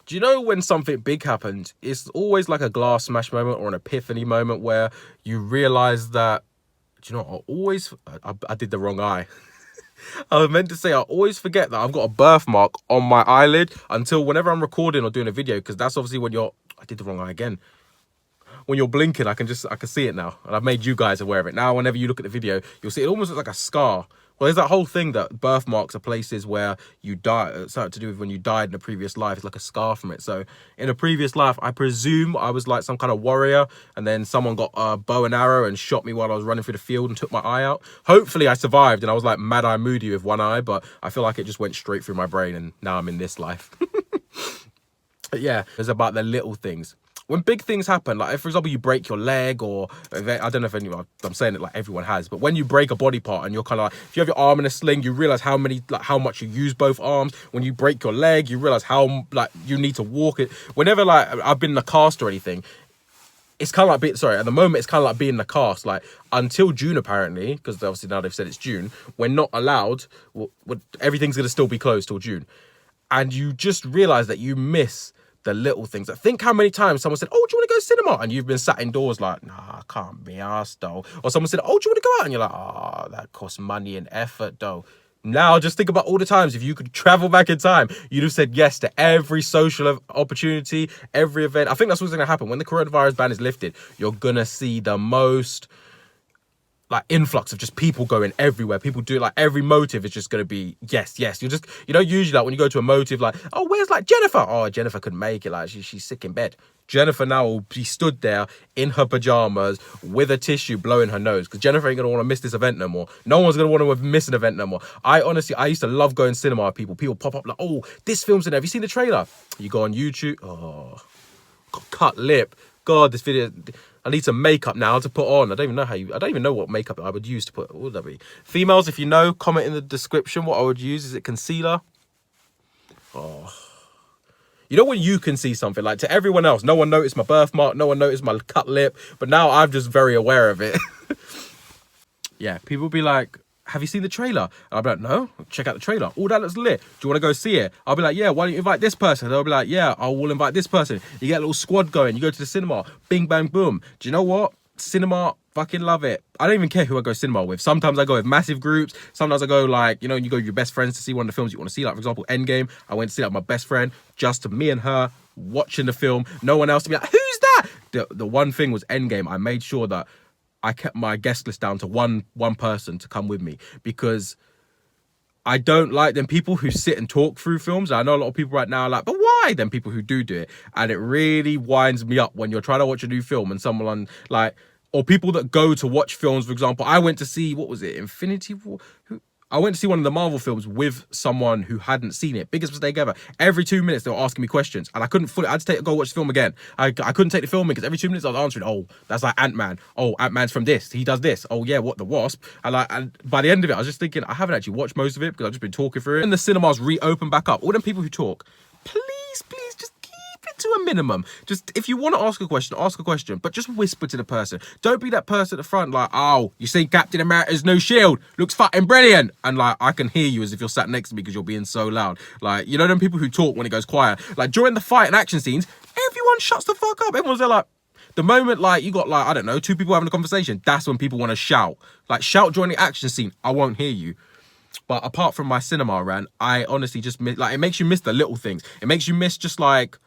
Do you know when something big happens, it's always like a glass smash moment or an epiphany moment where you realise that, do you know what, I did the wrong eye. I was meant to say I always forget that I've got a birthmark on my eyelid until whenever I'm recording or doing a video, because that's obviously when I did the wrong eye again. When you're blinking, I can see it now. And I've made you guys aware of it. Now, whenever you look at the video, you'll see it almost looks like a scar. Well, there's that whole thing that birthmarks are places where you die. It's something to do with when you died in a previous life. It's like a scar from it. So in a previous life, I presume I was like some kind of warrior, and then someone got a bow and arrow and shot me while I was running through the field and took my eye out. Hopefully I survived, and I was like Mad Eye Moody with one eye, but I feel like it just went straight through my brain, and now I'm in this life. But yeah, it's about the little things. When big things happen, like if, for example, you break your leg, or I don't know if anyone, I'm saying it like everyone has, but when you break a body part and you're kind of like, if you have your arm in a sling, you realize how much you use both arms. When you break your leg, you realize how like you need to walk it. Whenever like I've been in a cast or anything, it's kind of like at the moment it's kind of like being in a cast. Like until June apparently, because obviously now they've said it's June, we're not allowed. Everything's gonna still be closed till June, and you just realize that you miss the little things. I think how many times someone said, oh, do you want to go cinema? And you've been sat indoors like, nah, I can't be arsed though. Or someone said, oh, do you want to go out? And you're like, oh, that costs money and effort though. Now just think about all the times if you could travel back in time, you'd have said yes to every social opportunity, every event. I think that's what's going to happen. When the coronavirus ban is lifted, you're going to see the most like influx of just people going everywhere. People do it, like every motive is just going to be yes. You're just, usually like when you go to a motive, like, oh, where's like Jennifer? Oh, Jennifer couldn't make it. Like she's sick in bed. Jennifer now will be stood there in her pajamas with a tissue blowing her nose, because Jennifer ain't going to want to miss this event no more. No one's going to want to miss an event no more. I used to love going cinema with people. People pop up like, oh, this film's in there. Have you seen the trailer? You go on YouTube. Oh, got cut lip. God, this video, I need some makeup now to put on. I don't even know what makeup I would use to put. What would that be? Females, if you know, comment in the description what I would use. Is it concealer? Oh. You know when you can see something, like to everyone else, no one noticed my birthmark, no one noticed my cut lip, but now I'm just very aware of it. Yeah, people be like, have you seen the trailer? And I'll be like, no, check out the trailer. Oh, that looks lit. Do you want to go see it? I'll be like, yeah, why don't you invite this person? They'll be like, yeah, I will invite this person. You get a little squad going. You go to the cinema. Bing, bang, boom. Do you know what? Cinema, fucking love it. I don't even care who I go cinema with. Sometimes I go with massive groups. Sometimes I go like, you go with your best friends to see one of the films you want to see. Like, for example, Endgame. I went to see that with my best friend, just me and her watching the film. No one else to be like, who's that? The one thing was Endgame. I made sure that I kept my guest list down to one person to come with me, because I don't like them people who sit and talk through films. I know a lot of people right now are like, but why? Them people who do it. And it really winds me up when you're trying to watch a new film and someone like, or people that go to watch films. For example, I went to see, what was it? Infinity War? I went to see one of the Marvel films with someone who hadn't seen it. Biggest mistake ever. Every 2 minutes, they were asking me questions, and I couldn't I had to go watch the film again. I couldn't take the film in, because every 2 minutes I was answering, oh, that's like Ant-Man. Oh, Ant-Man's from this. He does this. Oh, yeah, what, the Wasp? And by the end of it, I was just thinking, I haven't actually watched most of it, because I've just been talking through it. And the cinemas reopen back up. All them people who talk, please, just keep it to a minimum. Just, if you want to ask a question, but just whisper to the person. Don't be that person at the front like, oh, you see Captain America's new shield, looks fucking brilliant, and like I can hear you as if you're sat next to me because you're being so loud. Like, them people who talk when it goes quiet. Like during the fight and action scenes, everyone shuts the fuck up. Everyone's there like, the moment like you got like, I don't know, two people having a conversation, that's when people want to shout. Like shout during the action scene, I won't hear you. But apart from my cinema rant, I honestly just miss, like, it makes you miss the little things. It makes you miss just like,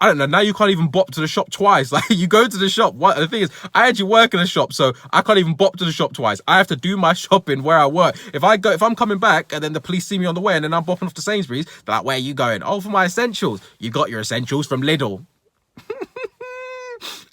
I don't know, now you can't even bop to the shop twice. Like, you go to the shop. The thing is, I actually work in a shop, so I can't even bop to the shop twice. I have to do my shopping where I work. If I'm coming back and then the police see me on the way and then I'm bopping off to Sainsbury's, they're like, where are you going? Oh, for my essentials. You got your essentials from Lidl.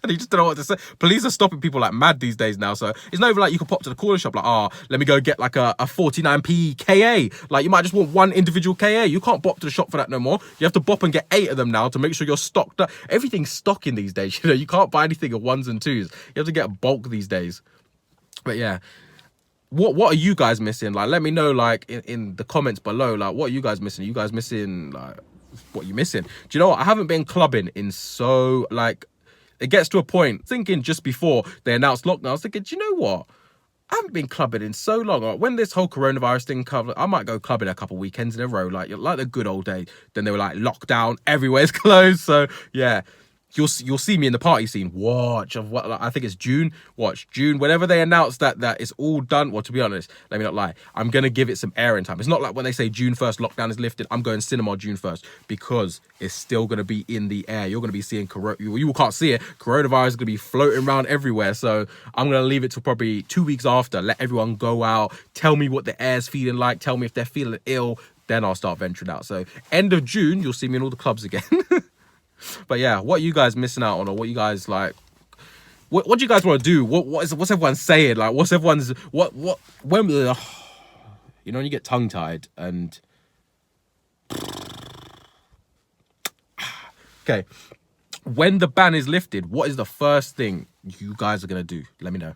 And you just don't know what to say. Police are stopping people like mad these days now. So it's not even like you can pop to the corner shop like, let me go get like a 49p KA. Like you might just want one individual KA. You can't bop to the shop for that no more. You have to bop and get 8 of them now to make sure you're stocked up. Everything's stocking these days. You can't buy anything in 1s and 2s. You have to get bulk these days. But yeah. What are you guys missing? Like, let me know like in the comments below. Like, what are you guys missing? Are you guys missing like what are you missing? Do you know what? I haven't been clubbing in so like, it gets to a point, thinking just before they announced lockdown, I was thinking, do you know what? I haven't been clubbing in so long. Like, when this whole coronavirus thing covered, I might go clubbing a couple weekends in a row, like the good old days. Then they were like lockdown, everywhere's closed. So yeah, you'll see me in the party scene. Watch of what, like, I think it's June. Watch June. Whenever they announce that it's all done. Well, to be honest, let me not lie. I'm gonna give it some airing time. It's not like when they say June 1st lockdown is lifted. I'm going cinema June 1st because it's still gonna be in the air. You're gonna be seeing you can't see it. Coronavirus is gonna be floating around everywhere. So I'm gonna leave it till probably 2 weeks after. Let everyone go out. Tell me what the air's feeling like. Tell me if they're feeling ill. Then I'll start venturing out. So end of June, you'll see me in all the clubs again. But yeah, what are you guys missing out on, or what you guys like? What do you guys want to do? What's everyone saying? Like, what's everyone's when you know when you get tongue tied and okay, when the ban is lifted, what is the first thing you guys are gonna do? Let me know.